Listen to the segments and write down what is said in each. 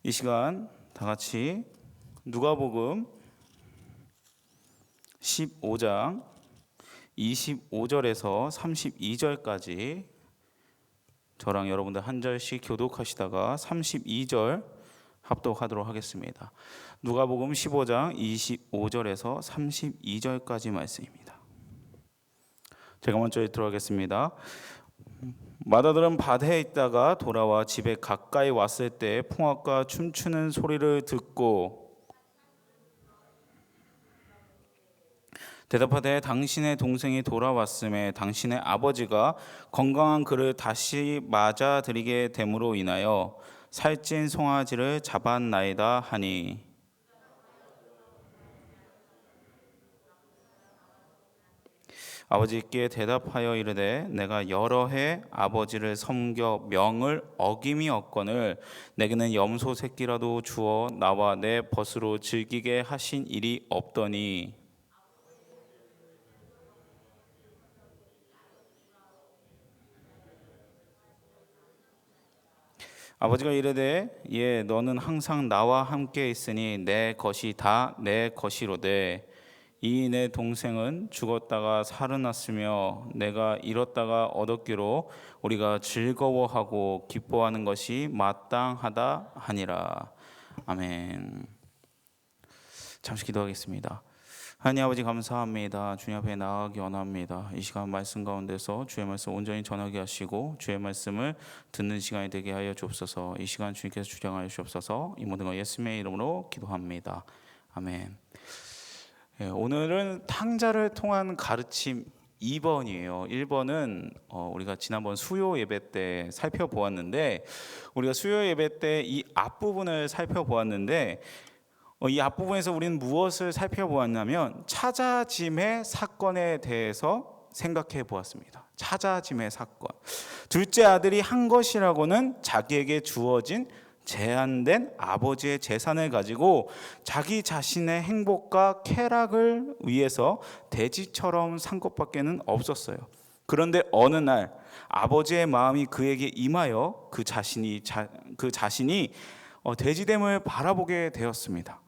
이 시간 다 같이 누가복음 15장 25절에서 32절까지 저랑 여러분들 한 절씩 교독하시다가 32절 합독하도록 하겠습니다. 누가복음 15장 25절에서 32절까지 말씀입니다. 제가 먼저 읽도록 하겠습니다. 마다들은 밭에 있다가 돌아와 집에 가까이 왔을 때 풍악과 춤추는 소리를 듣고 대답하되 당신의 동생이 돌아왔음에 당신의 아버지가 건강한 그를 다시 맞아들이게 됨으로 인하여 살찐 송아지를 잡았나이다 하니 아버지께 대답하여 이르되 내가 여러 해 아버지를 섬겨 명을 어김이 없거늘 내게는 염소 새끼라도 주어 나와 내 벗으로 즐기게 하신 일이 없더니 아버지가 이르되 예 너는 항상 나와 함께 있으니 내 것이 다 내 것이로되 이 내 동생은 죽었다가 살아났으며 내가 잃었다가 얻었기로 우리가 즐거워하고 기뻐하는 것이 마땅하다 하니라. 아멘. 잠시 기도하겠습니다. 하나님 아버지 감사합니다. 주님 앞에 나아가기 원합니다. 이 시간 말씀 가운데서 주의 말씀 온전히 전하게 하시고 주의 말씀을 듣는 시간이 되게 하여 주옵소서. 이 시간 주님께서 주장하여 주옵소서. 이 모든 것 예수님의 이름으로 기도합니다. 아멘. 오늘은 탕자를 통한 가르침 2번이에요. 1번은 우리가 지난번 수요 예배 때 살펴보았는데 우리가 수요 예배 때 이 앞부분을 살펴보았는데 이 앞부분에서 우리는 무엇을 살펴보았냐면 찾아짐의 사건에 대해서 생각해 보았습니다. 찾아짐의 사건. 둘째 아들이 한 것이라고는 자기에게 주어진 제한된 아버지의 재산을 가지고 자기 자신의 행복과 쾌락을 위해서 돼지처럼 산 것밖에는 없었어요. 그런데 어느 날 아버지의 마음이 그에게 임하여 그 자신이 돼지됨을 바라보게 되었습니다.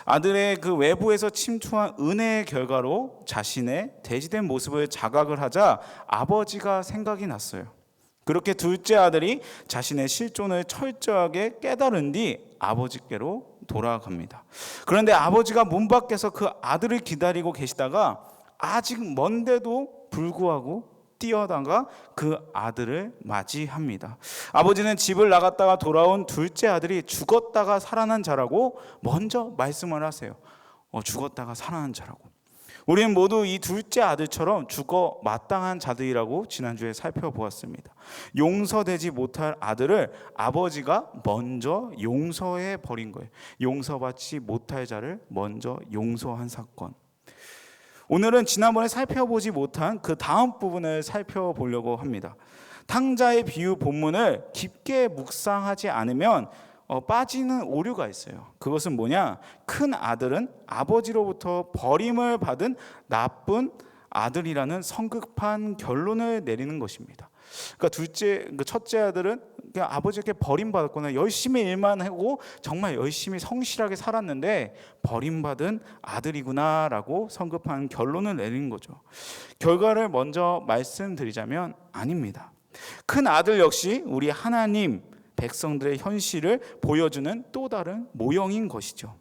아들의 그 외부에서 침투한 은혜의 결과로 자신의 돼지된 모습을 자각을 하자 아버지가 생각이 났어요. 그렇게 둘째 아들이 자신의 실존을 철저하게 깨달은 뒤 아버지께로 돌아갑니다. 그런데 아버지가 문 밖에서 그 아들을 기다리고 계시다가 아직 먼데도 불구하고 뛰어다가 그 아들을 맞이합니다. 아버지는 집을 나갔다가 돌아온 둘째 아들이 죽었다가 살아난 자라고 먼저 말씀을 하세요. 죽었다가 살아난 자라고. 우리는 모두 이 둘째 아들처럼 죽어 마땅한 자들이라고 지난주에 살펴보았습니다. 용서되지 못할 아들을 아버지가 먼저 용서해 버린 거예요. 용서받지 못할 자를 먼저 용서한 사건. 오늘은 지난번에 살펴보지 못한 그 다음 부분을 살펴보려고 합니다. 탕자의 비유 본문을 깊게 묵상하지 않으면 빠지는 오류가 있어요. 그것은 뭐냐? 큰 아들은 아버지로부터 버림을 받은 나쁜 아들이라는 성급한 결론을 내리는 것입니다. 그러니까 첫째 아들은 그냥 아버지에게 버림받았거나 열심히 일만 하고 정말 열심히 성실하게 살았는데 버림받은 아들이구나라고 성급한 결론을 내리는 거죠. 결과를 먼저 말씀드리자면 아닙니다. 큰 아들 역시 우리 하나님 백성들의 현실을 보여주는 또 다른 모형인 것이죠.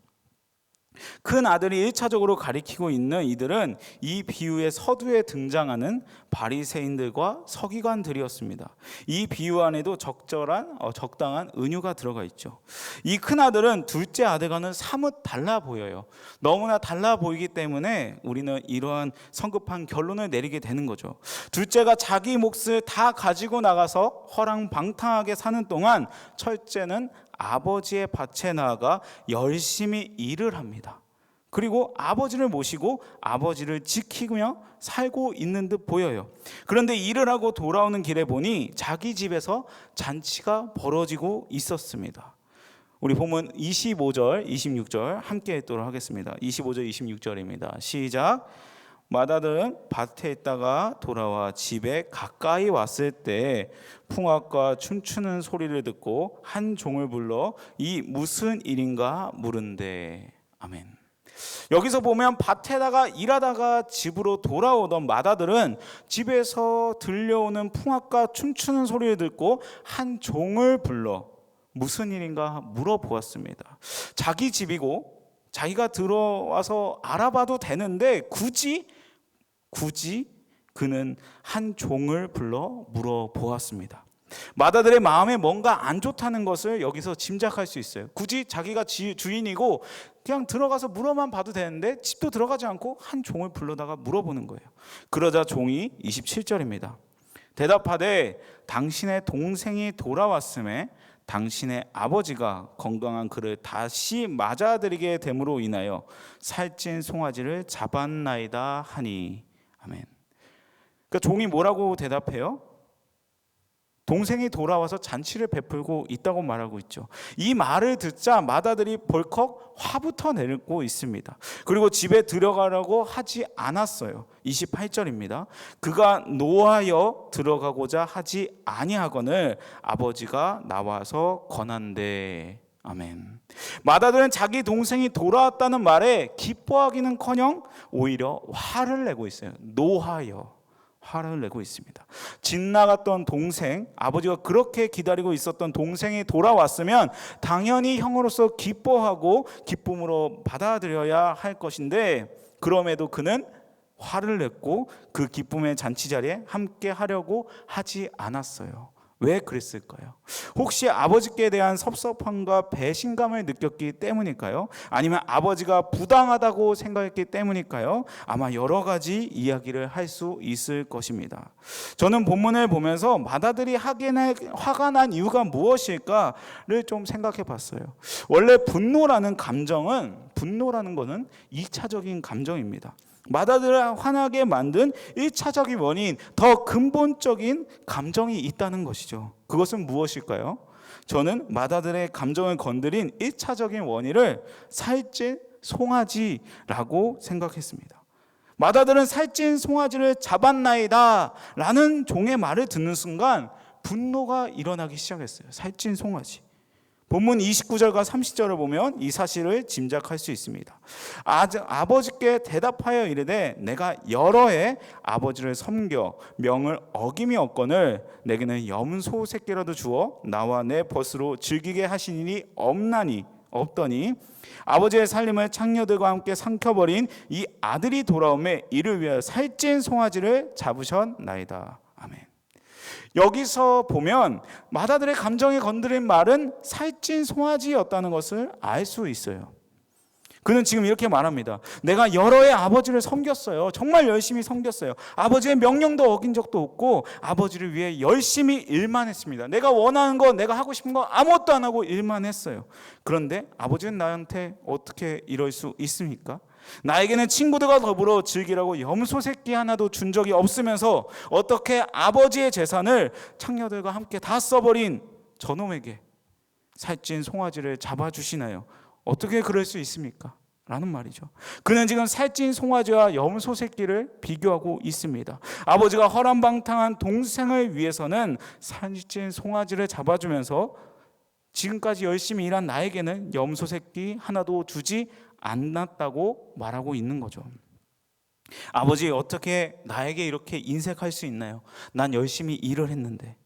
큰 아들이 1차적으로 가리키고 있는 이들은 이 비유의 서두에 등장하는 바리새인들과 서기관들이었습니다. 이 비유 안에도 적당한 은유가 들어가 있죠. 이 큰 아들은 둘째 아들과는 사뭇 달라 보여요. 너무나 달라 보이기 때문에 우리는 이러한 성급한 결론을 내리게 되는 거죠. 둘째가 자기 몫을 다 가지고 나가서 허랑방탕하게 사는 동안 첫째는 아버지의 밭에 나아가 열심히 일을 합니다. 그리고 아버지를 모시고 아버지를 지키며 살고 있는 듯 보여요. 그런데 일을 하고 돌아오는 길에 보니 자기 집에서 잔치가 벌어지고 있었습니다. 우리 본문 25절, 26절 함께 읽도록 하겠습니다. 25절, 26절입니다. 시작. 마다들은 밭에 있다가 돌아와 집에 가까이 왔을 때 풍악과 춤추는 소리를 듣고 한 종을 불러 이 무슨 일인가 물은대. 아멘. 여기서 보면 밭에다가 일하다가 집으로 돌아오던 마다들은 집에서 들려오는 풍악과 춤추는 소리를 듣고 한 종을 불러 무슨 일인가 물어보았습니다. 자기 집이고 자기가 들어와서 알아봐도 되는데 굳이 그는 한 종을 불러 물어보았습니다. 마다들의 마음에 뭔가 안 좋다는 것을 여기서 짐작할 수 있어요. 굳이 자기가 주인이고 그냥 들어가서 물어만 봐도 되는데 집도 들어가지 않고 한 종을 불러다가 물어보는 거예요. 그러자 종이 27절입니다. 대답하되 당신의 동생이 돌아왔음에 당신의 아버지가 건강한 그를 다시 맞아들이게 됨으로 인하여 살찐 송아지를 잡았나이다 하니. 아멘. 그러니까 종이 뭐라고 대답해요? 동생이 돌아와서 잔치를 베풀고 있다고 말하고 있죠. 이 말을 듣자 마다들이 벌컥 화부터 내고 있습니다. 그리고 집에 들어가려고 하지 않았어요. 28절입니다. 그가 노하여 들어가고자 하지 아니하거늘 아버지가 나와서 권한대. 아멘. 마다들은 자기 동생이 돌아왔다는 말에 기뻐하기는커녕 오히려 화를 내고 있어요. 노하여 화를 내고 있습니다. 집 나갔던 동생, 아버지가 그렇게 기다리고 있었던 동생이 돌아왔으면 당연히 형으로서 기뻐하고 기쁨으로 받아들여야 할 것인데 그럼에도 그는 화를 냈고 그 기쁨의 잔치 자리에 함께 하려고 하지 않았어요. 왜 그랬을까요? 혹시 아버지께 대한 섭섭함과 배신감을 느꼈기 때문일까요? 아니면 아버지가 부당하다고 생각했기 때문일까요? 아마 여러 가지 이야기를 할 수 있을 것입니다. 저는 본문을 보면서 마다들이 화가 난 이유가 무엇일까를 좀 생각해 봤어요. 원래 분노라는 거는 2차적인 감정입니다. 마다들을 화나게 만든 1차적인 원인, 더 근본적인 감정이 있다는 것이죠. 그것은 무엇일까요? 저는 마다들의 감정을 건드린 1차적인 원인을 살찐 송아지라고 생각했습니다. 마다들은 살찐 송아지를 잡았나이다 라는 종의 말을 듣는 순간 분노가 일어나기 시작했어요. 살찐 송아지. 본문 29절과 30절을 보면 이 사실을 짐작할 수 있습니다. 아버지께 대답하여 이르되 내가 여러 해 아버지를 섬겨 명을 어김이 없거늘 내게는 염소 새끼라도 주어 나와 내 벗으로 즐기게 하신 일이 없더니 아버지의 살림을 창녀들과 함께 삼켜버린 이 아들이 돌아오매 이를 위하여 살찐 송아지를 잡으셨나이다. 아멘. 여기서 보면 마다들의 감정에 건드린 말은 살찐 송아지였다는 것을 알 수 있어요. 그는 지금 이렇게 말합니다. 내가 여러 해 아버지를 섬겼어요. 정말 열심히 섬겼어요. 아버지의 명령도 어긴 적도 없고 아버지를 위해 열심히 일만 했습니다. 내가 원하는 거, 내가 하고 싶은 거 아무것도 안 하고 일만 했어요. 그런데 아버지는 나한테 어떻게 이럴 수 있습니까? 나에게는 친구들과 더불어 즐기라고 염소 새끼 하나도 준 적이 없으면서 어떻게 아버지의 재산을 창녀들과 함께 다 써버린 저놈에게 살찐 송아지를 잡아주시나요? 어떻게 그럴 수 있습니까? 라는 말이죠. 그는 지금 살찐 송아지와 염소 새끼를 비교하고 있습니다. 아버지가 허랑방탕한 동생을 위해서는 살찐 송아지를 잡아주면서 지금까지 열심히 일한 나에게는 염소 새끼 하나도 주지 않았다고 말하고 있는 거죠. 아버지, 어떻게 나에게 이렇게 인색할 수 있나요? 난 열심히 일을 했는데.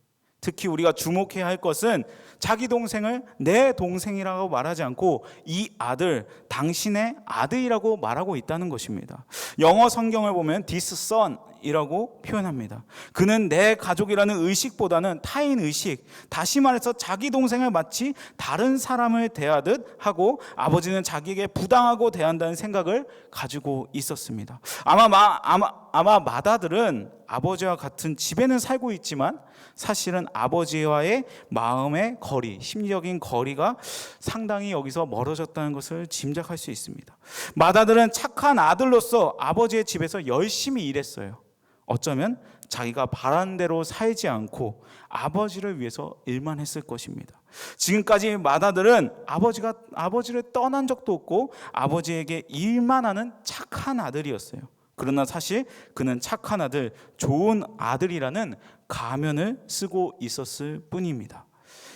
특히 우리가 주목해야 할 것은 자기 동생을 내 동생이라고 말하지 않고 이 아들, 당신의 아들이라고 말하고 있다는 것입니다. 영어 성경을 보면 this son 이라고 표현합니다. 그는 내 가족이라는 의식보다는 타인 의식, 다시 말해서 자기 동생을 마치 다른 사람을 대하듯 하고 아버지는 자기에게 부당하고 대한다는 생각을 가지고 있었습니다. 아마 마다들은 아버지와 같은 집에는 살고 있지만 사실은 아버지와의 마음의 거리, 심리적인 거리가 상당히 여기서 멀어졌다는 것을 짐작할 수 있습니다. 마다들은 착한 아들로서 아버지의 집에서 열심히 일했어요. 어쩌면 자기가 바란 대로 살지 않고 아버지를 위해서 일만 했을 것입니다. 지금까지 마다들은 아버지를 떠난 적도 없고 아버지에게 일만 하는 착한 아들이었어요. 그러나 사실 그는 착한 아들, 좋은 아들이라는 가면을 쓰고 있었을 뿐입니다.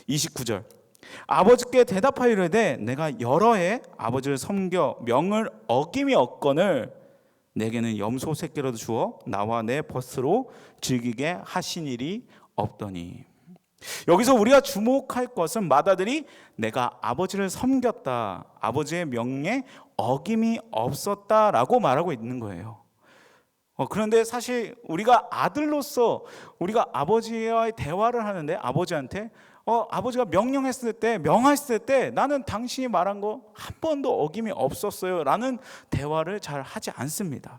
29절, 아버지께 대답하여 이르되 내가 여러 해 아버지를 섬겨 명을 어김이 없거늘 내게는 염소 새끼라도 주어 나와 내 벗으로 즐기게 하신 일이 없더니. 여기서 우리가 주목할 것은 맏아들이 내가 아버지를 섬겼다, 아버지의 명에 어김이 없었다라고 말하고 있는 거예요. 그런데 사실 우리가 아들로서 우리가 아버지와의 대화를 하는데 아버지한테 아버지가 명하셨을 때 나는 당신이 말한 거 한 번도 어김이 없었어요 라는 대화를 잘 하지 않습니다.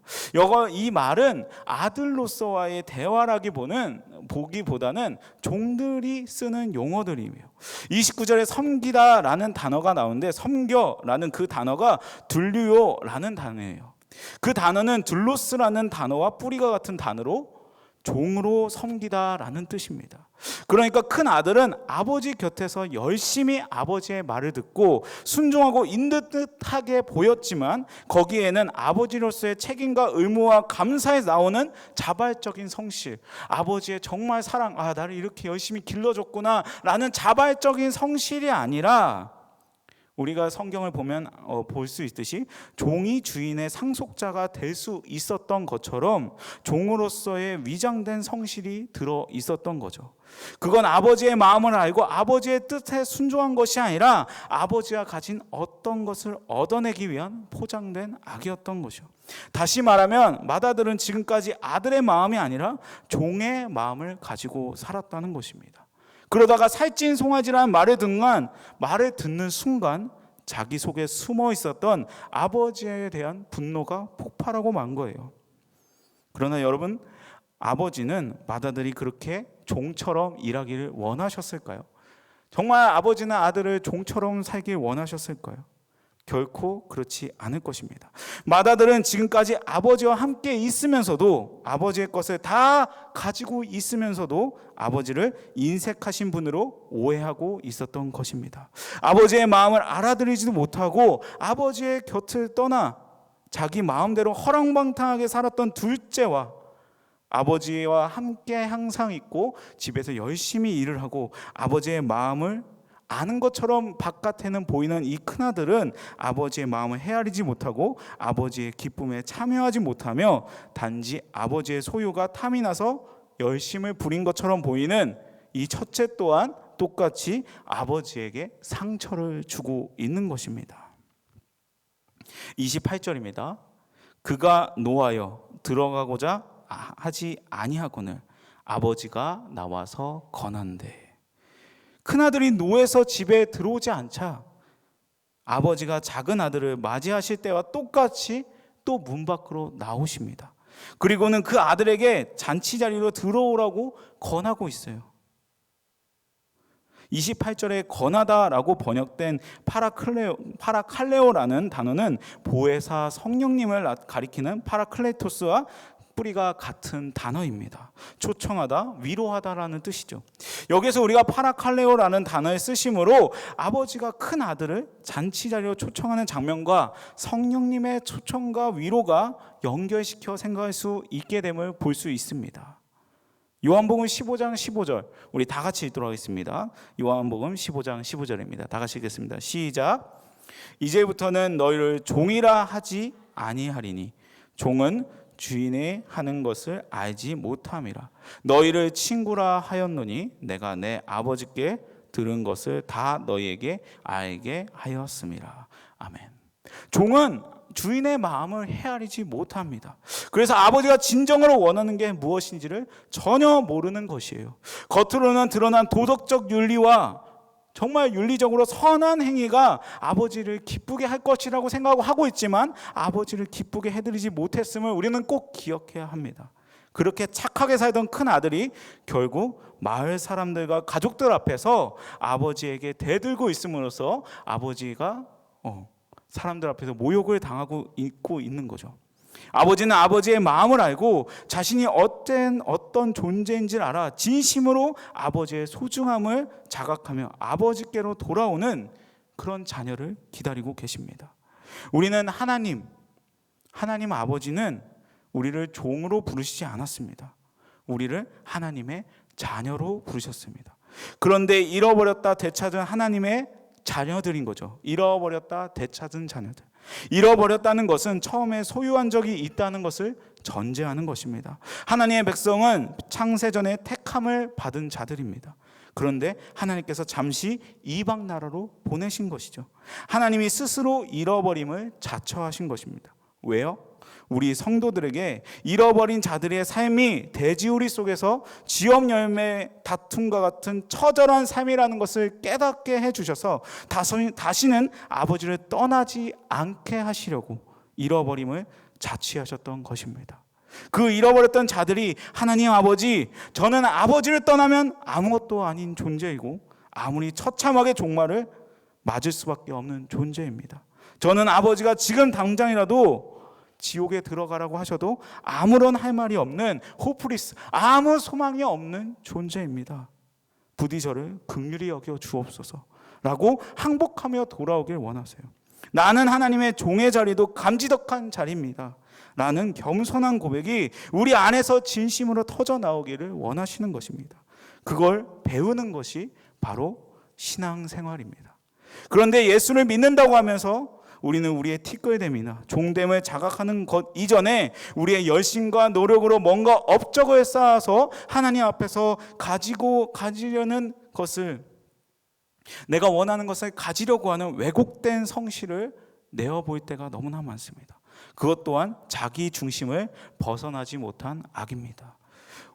이 말은 아들로서와의 보기보다는 종들이 쓰는 용어들이며 29절에 섬기다 라는 단어가 나오는데 섬겨라는 그 단어가 둘류요라는 단어예요. 그 단어는 둘로스라는 단어와 뿌리가 같은 단어로 종으로 섬기다라는 뜻입니다. 그러니까 큰 아들은 아버지 곁에서 열심히 아버지의 말을 듣고 순종하고 인듯하게 보였지만 거기에는 아버지로서의 책임과 의무와 감사에 나오는 자발적인 성실, 아버지의 정말 사랑, 나를 이렇게 열심히 길러줬구나 라는 자발적인 성실이 아니라 우리가 성경을 보면 볼 수 있듯이 종이 주인의 상속자가 될 수 있었던 것처럼 종으로서의 위장된 성실이 들어 있었던 거죠. 그건 아버지의 마음을 알고 아버지의 뜻에 순종한 것이 아니라 아버지가 가진 어떤 것을 얻어내기 위한 포장된 악이었던 것이죠. 다시 말하면 맏아들은 지금까지 아들의 마음이 아니라 종의 마음을 가지고 살았다는 것입니다. 그러다가 살찐 송아지라는 말을 듣는 순간 자기 속에 숨어 있었던 아버지에 대한 분노가 폭발하고 만 거예요. 그러나 여러분, 아버지는 맏아들이 그렇게 종처럼 일하기를 원하셨을까요? 정말 아버지는 아들을 종처럼 살길 원하셨을까요? 결코 그렇지 않을 것입니다. 맏아들은 지금까지 아버지와 함께 있으면서도 아버지의 것을 다 가지고 있으면서도 아버지를 인색하신 분으로 오해하고 있었던 것입니다. 아버지의 마음을 알아들이지도 못하고 아버지의 곁을 떠나 자기 마음대로 허랑방탕하게 살았던 둘째와 아버지와 함께 항상 있고 집에서 열심히 일을 하고 아버지의 마음을 아는 것처럼 바깥에는 보이는 이 큰아들은 아버지의 마음을 헤아리지 못하고 아버지의 기쁨에 참여하지 못하며 단지 아버지의 소유가 탐이 나서 열심을 부린 것처럼 보이는 이 첫째 또한 똑같이 아버지에게 상처를 주고 있는 것입니다. 28절입니다. 그가 노하여 들어가고자 하지 아니하거늘 아버지가 나와서 권한대. 큰아들이 노해서 집에 들어오지 않자 아버지가 작은 아들을 맞이하실 때와 똑같이 또 문 밖으로 나오십니다. 그리고는 그 아들에게 잔치 자리로 들어오라고 권하고 있어요. 28절에 권하다라고 번역된 파라칼레오라는 단어는 보혜사 성령님을 가리키는 파라클레토스와 뿌리가 같은 단어입니다. 초청하다, 위로하다라는 뜻이죠. 여기서 우리가 파라칼레오라는 단어의 쓰심으로 아버지가 큰 아들을 잔치 자리로 초청하는 장면과 성령님의 초청과 위로가 연결시켜 생각할 수 있게 됨을 볼 수 있습니다. 요한복음 15장 15절 우리 다 같이 읽도록 하겠습니다. 요한복음 15장 15절입니다. 다 같이 읽겠습니다. 시작. 이제부터는 너희를 종이라 하지 아니하리니 종은 주인의 하는 것을 알지 못함이라. 너희를 친구라 하였노니 내가 내 아버지께 들은 것을 다 너희에게 알게 하였음이라. 아멘. 종은 주인의 마음을 헤아리지 못합니다. 그래서 아버지가 진정으로 원하는 게 무엇인지를 전혀 모르는 것이에요. 겉으로는 드러난 도덕적 윤리와 정말 윤리적으로 선한 행위가 아버지를 기쁘게 할 것이라고 생각하고 있지만 아버지를 기쁘게 해드리지 못했음을 우리는 꼭 기억해야 합니다. 그렇게 착하게 살던 큰 아들이 결국 마을 사람들과 가족들 앞에서 아버지에게 대들고 있음으로써 아버지가 사람들 앞에서 모욕을 당하고 있고 있는 거죠. 아버지는 아버지의 마음을 알고 자신이 어떤 존재인지를 알아 진심으로 아버지의 소중함을 자각하며 아버지께로 돌아오는 그런 자녀를 기다리고 계십니다. 우리는 하나님 아버지는 우리를 종으로 부르시지 않았습니다. 우리를 하나님의 자녀로 부르셨습니다. 그런데 잃어버렸다 되찾은 하나님의 자녀들인 거죠. 잃어버렸다 되찾은 자녀들. 잃어버렸다는 것은 처음에 소유한 적이 있다는 것을 전제하는 것입니다. 하나님의 백성은 창세전에 택함을 받은 자들입니다. 그런데 하나님께서 잠시 이방 나라로 보내신 것이죠. 하나님이 스스로 잃어버림을 자처하신 것입니다. 왜요? 우리 성도들에게 잃어버린 자들의 삶이 돼지우리 속에서 지업 열매 다툼과 같은 처절한 삶이라는 것을 깨닫게 해주셔서 다시는 아버지를 떠나지 않게 하시려고 잃어버림을 자취하셨던 것입니다. 그 잃어버렸던 자들이 하나님 아버지, 저는 아버지를 떠나면 아무것도 아닌 존재이고 아무리 처참하게 종말을 맞을 수밖에 없는 존재입니다. 저는 아버지가 지금 당장이라도 지옥에 들어가라고 하셔도 아무런 할 말이 없는 호프리스, 아무 소망이 없는 존재입니다. 부디 저를 긍휼히 여겨 주옵소서 라고 항복하며 돌아오길 원하세요. 나는 하나님의 종의 자리도 감지덕한 자리입니다 라는 겸손한 고백이 우리 안에서 진심으로 터져 나오기를 원하시는 것입니다. 그걸 배우는 것이 바로 신앙생활입니다. 그런데 예수를 믿는다고 하면서 우리는 우리의 티끌됨이나 종됨을 자각하는 것 이전에 우리의 열심과 노력으로 뭔가 업적을 쌓아서 하나님 앞에서 가지려는 것을, 내가 원하는 것을 가지려고 하는 왜곡된 성실을 내어볼 때가 너무나 많습니다. 그것 또한 자기 중심을 벗어나지 못한 악입니다.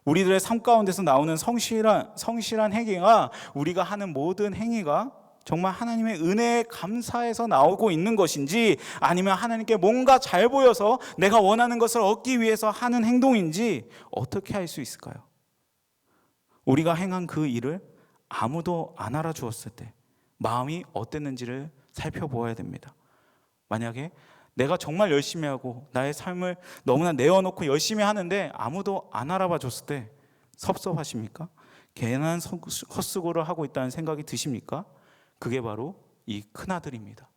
우리들의 삶 가운데서 나오는 성실한 행위가, 우리가 하는 모든 행위가 정말 하나님의 은혜에 감사해서 나오고 있는 것인지, 아니면 하나님께 뭔가 잘 보여서 내가 원하는 것을 얻기 위해서 하는 행동인지 어떻게 알 수 있을까요? 우리가 행한 그 일을 아무도 안 알아주었을 때 마음이 어땠는지를 살펴보아야 됩니다. 만약에 내가 정말 열심히 하고 나의 삶을 너무나 내어놓고 열심히 하는데 아무도 안 알아봐 줬을 때 섭섭하십니까? 괜한 헛수고를 하고 있다는 생각이 드십니까? 그게 바로 이 큰아들입니다.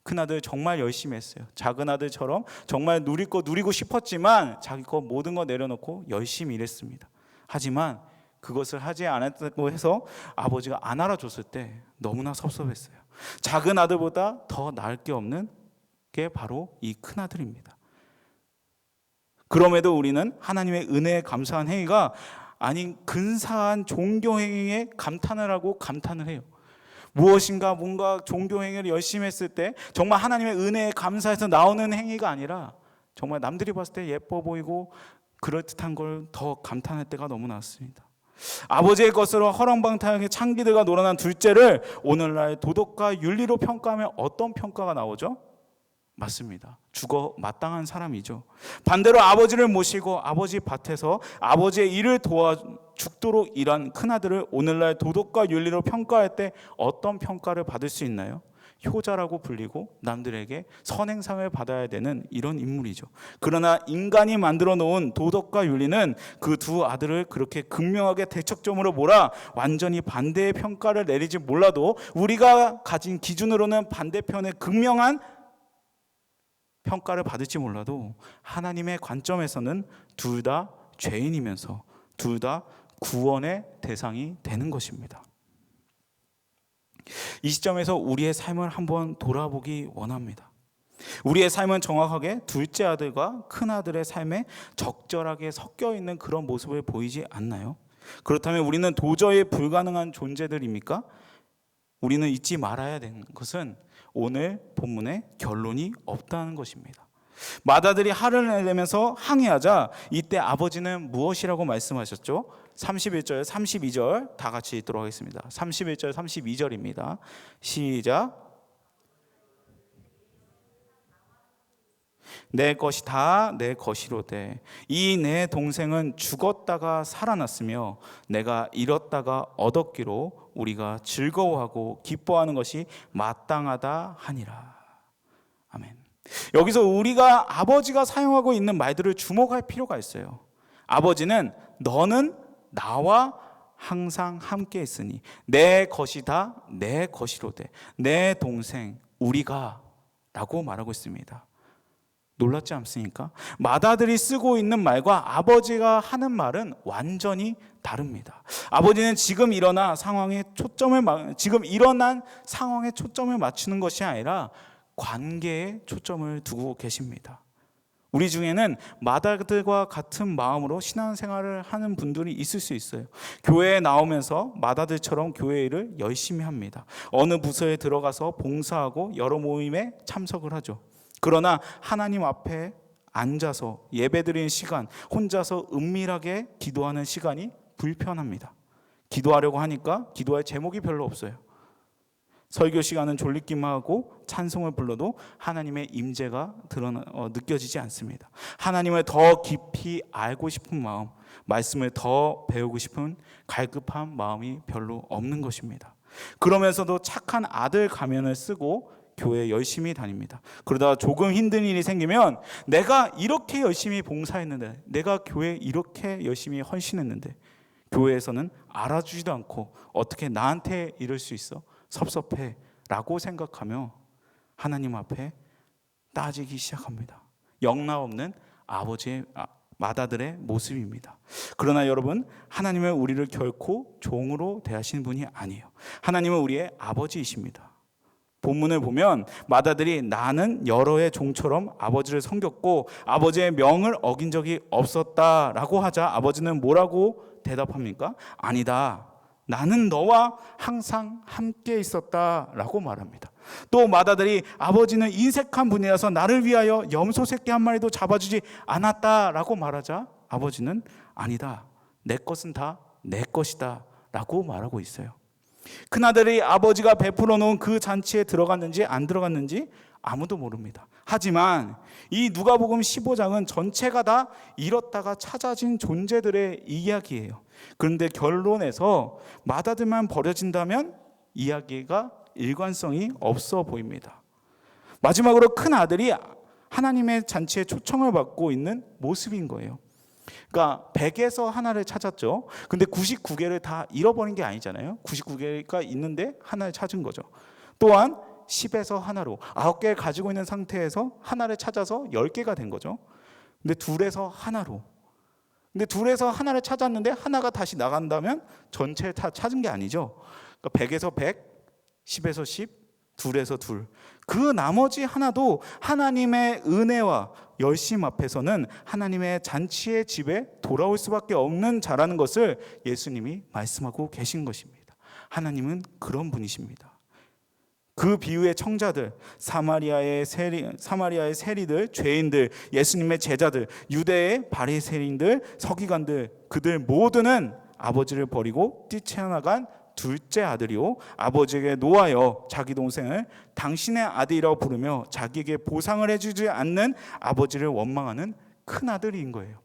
큰아들 정말 열심히 했어요. 작은 아들처럼 정말 누릴 거 누리고 싶었지만 자기 거 모든 거 내려놓고 열심히 일했습니다. 하지만 그것을 하지 않았다고 해서 아버지가 안 알아줬을 때 너무나 섭섭했어요. 작은 아들보다 더 나을 게 없는 게 바로 이 큰아들입니다. 그럼에도 우리는 하나님의 은혜에 감사한 행위가 아닌 근사한 종교행위에 감탄을 하고 감탄을 해요. 무엇인가 뭔가 종교행위를 열심히 했을 때 정말 하나님의 은혜에 감사해서 나오는 행위가 아니라 정말 남들이 봤을 때 예뻐 보이고 그럴듯한 걸 더 감탄할 때가 너무 많습니다. 아버지의 것으로 허랑방탕하게 창기들과 놀아난 둘째를 오늘날 도덕과 윤리로 평가하면 어떤 평가가 나오죠? 맞습니다. 죽어 마땅한 사람이죠. 반대로 아버지를 모시고 아버지 밭에서 아버지의 일을 도와 죽도록 일한 큰아들을 오늘날 도덕과 윤리로 평가할 때 어떤 평가를 받을 수 있나요? 효자라고 불리고 남들에게 선행상을 받아야 되는 이런 인물이죠. 그러나 인간이 만들어 놓은 도덕과 윤리는 그 두 아들을 그렇게 극명하게 대척점으로 몰아 완전히 반대의 평가를 내리지 몰라도 우리가 가진 기준으로는 반대편의 극명한 평가를 받을지 몰라도 하나님의 관점에서는 둘 다 죄인이면서 둘 다 구원의 대상이 되는 것입니다. 이 시점에서 우리의 삶을 한번 돌아보기 원합니다. 우리의 삶은 정확하게 둘째 아들과 큰 아들의 삶에 적절하게 섞여 있는 그런 모습을 보이지 않나요? 그렇다면 우리는 도저히 불가능한 존재들입니까? 우리는 잊지 말아야 되는 것은 오늘 본문의 결론이 없다는 것입니다. 맏아들이 화를 내면서 항의하자 이때 아버지는 무엇이라고 말씀하셨죠? 31절, 32절 다 같이 읽도록 하겠습니다. 31절, 32절입니다. 시작. 내 것이 다 내 것이로되 이 내 동생은 죽었다가 살아났으며 내가 잃었다가 얻었기로 우리가 즐거워하고 기뻐하는 것이 마땅하다 하니라. 아멘. 여기서 우리가 아버지가 사용하고 있는 말들을 주목할 필요가 있어요. 아버지는 너는 나와 항상 함께 있으니 내 것이 다 내 것이로되 내 동생 우리가 라고 말하고 있습니다. 놀랍지 않습니까? 마다들이 쓰고 있는 말과 아버지가 하는 말은 완전히 다릅니다. 아버지는 지금 일어난 상황에 초점을 맞추는 것이 아니라 관계에 초점을 두고 계십니다. 우리 중에는 마다들과 같은 마음으로 신앙생활을 하는 분들이 있을 수 있어요. 교회에 나오면서 마다들처럼 교회 일을 열심히 합니다. 어느 부서에 들어가서 봉사하고 여러 모임에 참석을 하죠. 그러나 하나님 앞에 앉아서 예배드리는 시간, 혼자서 은밀하게 기도하는 시간이 불편합니다. 기도하려고 하니까 기도할 제목이 별로 없어요. 설교 시간은 졸리기만 하고 찬송을 불러도 하나님의 임재가 느껴지지 않습니다. 하나님을 더 깊이 알고 싶은 마음, 말씀을 더 배우고 싶은 갈급한 마음이 별로 없는 것입니다. 그러면서도 착한 아들 가면을 쓰고 교회에 열심히 다닙니다. 그러다가 조금 힘든 일이 생기면 내가 이렇게 열심히 봉사했는데, 내가 교회에 이렇게 열심히 헌신했는데 교회에서는 알아주지도 않고 어떻게 나한테 이럴 수 있어? 섭섭해 라고 생각하며 하나님 앞에 따지기 시작합니다. 영락없는 아버지의 마다들의 모습입니다. 그러나 여러분, 하나님은 우리를 결코 종으로 대하시는 분이 아니에요. 하나님은 우리의 아버지이십니다. 본문을 보면 마다들이 나는 여러 해 종처럼 아버지를 섬겼고 아버지의 명을 어긴 적이 없었다라고 하자 아버지는 뭐라고 대답합니까? 아니다. 나는 너와 항상 함께 있었다라고 말합니다. 또 마다들이 아버지는 인색한 분이라서 나를 위하여 염소 새끼 한 마리도 잡아주지 않았다라고 말하자 아버지는 아니다. 내 것은 다 내 것이다 라고 말하고 있어요. 큰아들이 아버지가 베풀어 놓은 그 잔치에 들어갔는지 안 들어갔는지 아무도 모릅니다. 하지만 이 누가복음 15장은 전체가 다 잃었다가 찾아진 존재들의 이야기예요. 그런데 결론에서 마다들만 버려진다면 이야기가 일관성이 없어 보입니다. 마지막으로 큰 아들이 하나님의 잔치에 초청을 받고 있는 모습인 거예요. 그러니까 100에서 하나를 찾았죠. 근데 99개를 다 잃어버린 게 아니잖아요. 99개가 있는데 하나를 찾은 거죠. 또한 10에서 하나로 9개를 가지고 있는 상태에서 하나를 찾아서 10개가 된 거죠. 근데 둘에서 하나로. 근데 둘에서 하나를 찾았는데 하나가 다시 나간다면 전체를 다 찾은 게 아니죠. 그러니까 100에서 100, 10에서 10, 둘에서 둘. 그 나머지 하나도 하나님의 은혜와 열심 앞에서는 하나님의 잔치의 집에 돌아올 수밖에 없는 자라는 것을 예수님이 말씀하고 계신 것입니다. 하나님은 그런 분이십니다. 그 비유의 청자들, 사마리아의 세리들, 죄인들, 예수님의 제자들, 유대의 바리새인들, 서기관들, 그들 모두는 아버지를 버리고 뛰쳐나간 둘째 아들이요 아버지에게 노하여 자기 동생을 당신의 아들이라고 부르며 자기에게 보상을 해주지 않는 아버지를 원망하는 큰 아들인 거예요.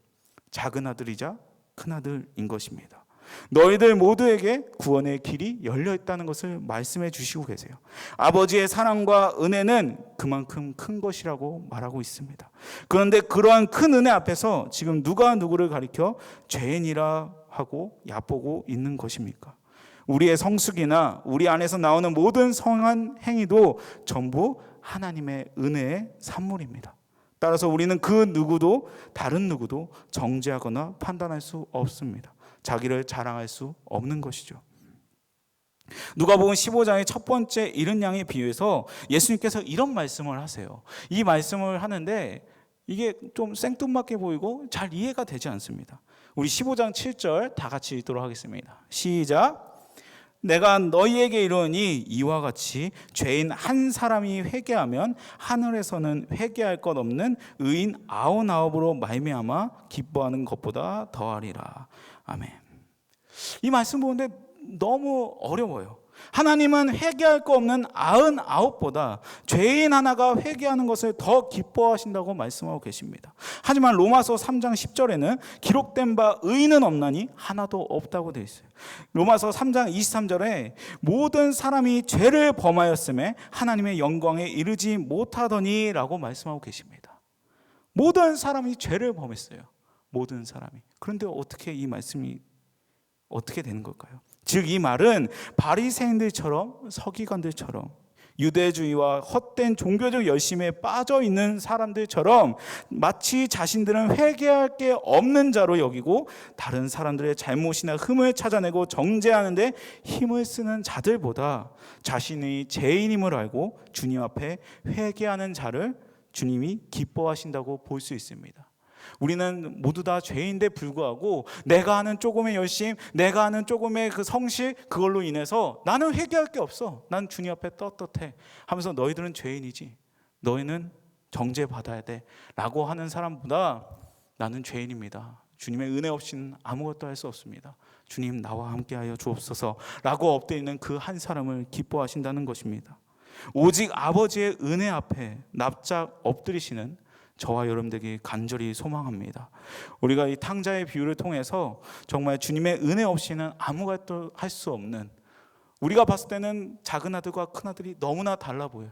작은 아들이자 큰 아들인 것입니다. 너희들 모두에게 구원의 길이 열려 있다는 것을 말씀해 주시고 계세요. 아버지의 사랑과 은혜는 그만큼 큰 것이라고 말하고 있습니다. 그런데 그러한 큰 은혜 앞에서 지금 누가 누구를 가리켜 죄인이라 하고 얕보고 있는 것입니까? 우리의 성숙이나 우리 안에서 나오는 모든 성한 행위도 전부 하나님의 은혜의 산물입니다. 따라서 우리는 그 누구도 다른 누구도 정죄하거나 판단할 수 없습니다. 자기를 자랑할 수 없는 것이죠. 누가복음 15장의 첫 번째 잃은 양의 비유에서 예수님께서 이런 말씀을 하세요. 이 말씀을 하는데 이게 좀 생뚱맞게 보이고 잘 이해가 되지 않습니다. 우리 15장 7절 다 같이 읽도록 하겠습니다. 시작. 내가 너희에게 이르노니 이와 같이 죄인 한 사람이 회개하면 하늘에서는 회개할 것 없는 의인 99으로 말미암아 기뻐하는 것보다 더하리라. 아멘. 이 말씀 보는데 너무 어려워요. 하나님은 회개할 거 없는 99보다 죄인 하나가 회개하는 것을 더 기뻐하신다고 말씀하고 계십니다. 하지만 로마서 3장 10절에는 기록된 바 의인은 없나니 하나도 없다고 되어 있어요. 로마서 3장 23절에 모든 사람이 죄를 범하였음에 하나님의 영광에 이르지 못하더니 라고 말씀하고 계십니다. 모든 사람이 죄를 범했어요. 모든 사람이. 그런데 어떻게 이 말씀이 어떻게 되는 걸까요? 즉 이 말은 바리새인들처럼 서기관들처럼 유대주의와 헛된 종교적 열심에 빠져 있는 사람들처럼 마치 자신들은 회개할 게 없는 자로 여기고 다른 사람들의 잘못이나 흠을 찾아내고 정죄하는데 힘을 쓰는 자들보다 자신의 죄인임을 알고 주님 앞에 회개하는 자를 주님이 기뻐하신다고 볼 수 있습니다. 우리는 모두 다 죄인데 불구하고 내가 하는 조금의 열심, 내가 하는 조금의 그 성실, 그걸로 인해서 나는 회개할 게 없어, 난 주님 앞에 떳떳해 하면서 너희들은 죄인이지, 너희는 정죄받아야 돼 라고 하는 사람보다 나는 죄인입니다, 주님의 은혜 없이는 아무것도 할 수 없습니다, 주님 나와 함께하여 주옵소서 라고 엎드려 있는 그 한 사람을 기뻐하신다는 것입니다. 오직 아버지의 은혜 앞에 납작 엎드리시는 저와 여러분들에게 간절히 소망합니다. 우리가 이 탕자의 비유를 통해서 정말 주님의 은혜 없이는 아무것도 할 수 없는, 우리가 봤을 때는 작은 아들과 큰 아들이 너무나 달라 보여요.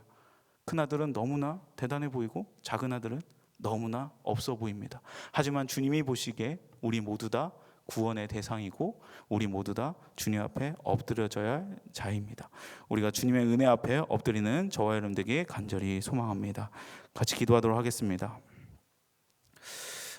큰 아들은 너무나 대단해 보이고 작은 아들은 너무나 없어 보입니다. 하지만 주님이 보시기에 우리 모두 다 구원의 대상이고 우리 모두 다 주님 앞에 엎드려져야 할 자입니다. 우리가 주님의 은혜 앞에 엎드리는 저와 여러분들에게 간절히 소망합니다. 같이 기도하도록 하겠습니다.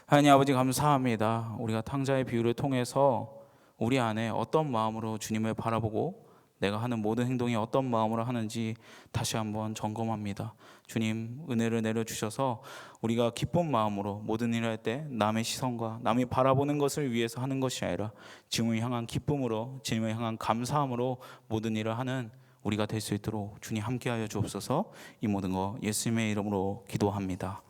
하나님 아버지 감사합니다. 우리가 탕자의 비유를 통해서 우리 안에 어떤 마음으로 주님을 바라보고 내가 하는 모든 행동이 어떤 마음으로 하는지 다시 한번 점검합니다. 주님 은혜를 내려주셔서 우리가 기쁜 마음으로 모든 일을 할 때 남의 시선과 남이 바라보는 것을 위해서 하는 것이 아니라 주님을 향한 기쁨으로, 주님을 향한 감사함으로 모든 일을 하는 우리가 될 수 있도록 주님 함께하여 주옵소서. 이 모든 거 예수님의 이름으로 기도합니다.